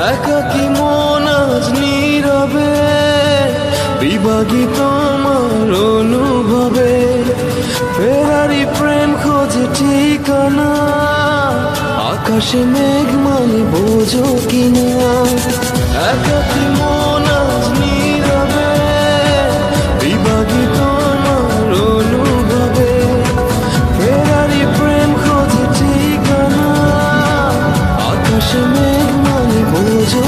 একাকী মন আজ নীরবে বিভাগী তোমার অনুভবে, ফেরারি প্রেম খোঁজে ঠিকানা, আকাশে মেঘ মানে বোঝো কিনা। একাকী মন আজ নীরবে বিভাগী তোমার অনুভবে, ফেরারি প্রেম খোঁজে ঠিকানা, আকাশে মেঘ মানে বোঝো